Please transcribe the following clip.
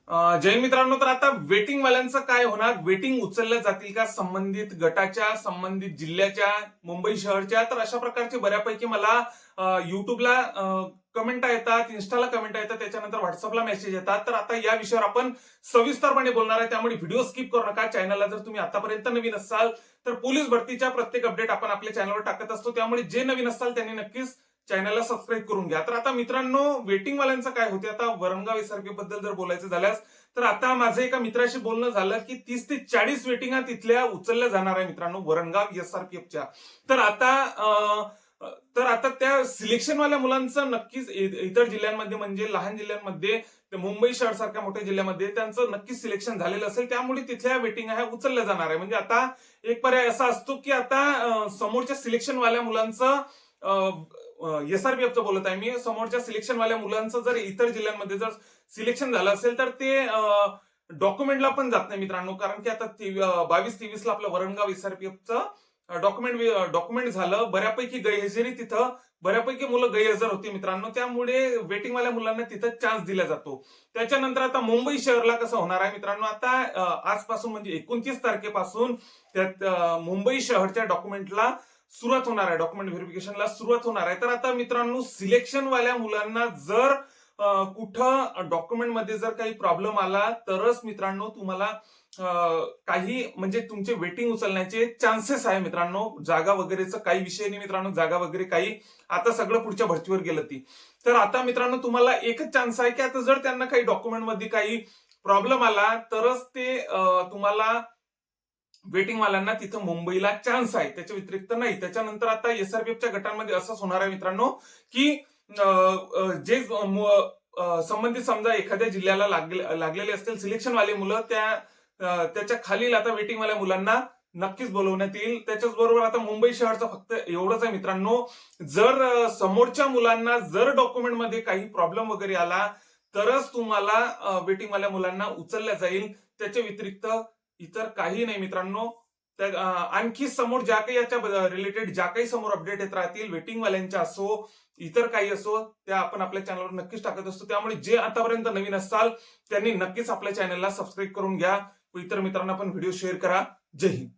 जय मित्रांनो, तर आता वेटिंग वाल्यांचं काय होणार? वेटिंग उचलल्या जातील का संबंधित गटाच्या, संबंधित जिल्ह्याच्या, मुंबई शहरच्या? तर अशा प्रकारचे बऱ्यापैकी मला युट्यूबला कमेंट येतात, इन्स्टाला कमेंट येतात, त्याच्यानंतर व्हॉट्सअपला मेसेज येतात. तर आता या विषयावर आपण सविस्तरपणे बोलणार आहे, त्यामुळे व्हिडिओ स्किप करू नका. चॅनलला जर तुम्ही आतापर्यंत नवीन असाल तर पोलीस भरतीच्या प्रत्येक अपडेट आपण आपल्या चॅनलवर टाकत असतो, त्यामुळे जे नवीन असाल त्यांनी नक्कीच चॅनलला सबस्क्राईब करून घ्या. तर आता मित्रांनो, वेटिंग वाल्यांचं काय होते? आता वरणगाव एसआरपी बद्दल जर बोलायचं झाल्यास, तर आता माझं एका मित्राशी बोलणं झालं की 30 ते 40 वेटिंगा तिथल्या उचलल्या जाणार आहे मित्रांनो, वरणगाव एसआरपीएफच्या. तर आता तर आता त्या सिलेक्शन वाल्या मुलांचं नक्कीच इतर जिल्ह्यांमध्ये, म्हणजे लहान जिल्ह्यांमध्ये, मुंबई शहर सारख्या मोठ्या जिल्ह्यामध्ये त्यांचं नक्कीच सिलेक्शन झालेलं असेल, त्यामुळे तिथल्या वेटिंग ह्या उचलल्या जाणार आहे. म्हणजे आता एक पर्याय असा असतो की आता समोरच्या सिलेक्शन वाल्या मुलांचं, एसआरपीएफचं बोलत आहे मी, समोरच्या सिलेक्शन वाल्या मुलांचं जर इतर जिल्ह्यांमध्ये जर सिलेक्शन झालं असेल तर ते डॉक्युमेंटला पण जात नाही मित्रांनो. कारण की आता 22-23 ला आपलं वरणगाव एसआरपीएफचं डॉक्युमेंट झालं. बऱ्यापैकी गैरहजेरी तिथं, बऱ्यापैकी मुलं गैरहजर होती मित्रांनो, त्यामुळे वेटिंग वाल्या मुलांना तिथं चान्स दिला जातो. त्याच्यानंतर आता मुंबई शहरला कसं होणार आहे मित्रांनो? आता आजपासून म्हणजे 29 तारखेपासून त्यात मुंबई शहरच्या डॉक्युमेंटला सुरुवात होणार आहे, डॉक्युमेंट व्हेरिफिकेशनला सुरुवात होणार आहे. तर आता मित्रांनो, सिलेक्शन वाल्या मुलांना जर कुठं डॉक्युमेंटमध्ये जर काही प्रॉब्लेम आला तरच मित्रांनो तुम्हाला काही म्हणजे तुमचे वेटिंग उचलण्याचे चान्सेस आहे मित्रांनो. जागा वगैरेचं काही विषय नाही मित्रांनो, जागा वगैरे काही आता सगळं पुढच्या भरतीवर गेलं ती. तर आता मित्रांनो, तुम्हाला एकच चान्स आहे की आता जर त्यांना काही डॉक्युमेंटमध्ये काही प्रॉब्लेम आला तरच ते तुम्हाला वेटिंग वाल्यांना तिथं मुंबईला चान्स आहे, त्याच्या व्यतिरिक्त नाही. त्याच्यानंतर आता एसआरपीएफच्या गटांमध्ये असंच होणार आहे मित्रांनो की जे संबंधित समजा एखाद्या जिल्ह्याला लागलेले असतील सिलेक्शन वाले मुलं, त्याच्या खालील आता वेटिंग वाल्या मुलांना नक्कीच बोलवण्यात येईल. त्याच्याच बरोबर आता मुंबई शहरचं फक्त एवढंच आहे मित्रांनो, जर समोरच्या मुलांना जर डॉक्युमेंटमध्ये काही प्रॉब्लेम वगैरे आला तरच तुम्हाला वेटिंग वाल्या मुलांना उचलल्या जाईल. त्याच्या व्यतिरिक्त इतर काही नाही मित्रांनो. आणखी समोर ज्या काही याच्या रिलेटेड ज्या काही समोर अपडेट येत राहतील, वेटिंग वाल्यांच्या असो, इतर काही असो, त्या आपण आपल्या चॅनलवर नक्कीच टाकत असतो. त्यामुळे जे आतापर्यंत नवीन असाल त्यांनी नक्कीच आपल्या चॅनलला सबस्क्राईब करून घ्या व इतर मित्रांना पण व्हिडिओ शेअर करा. जय हिंद.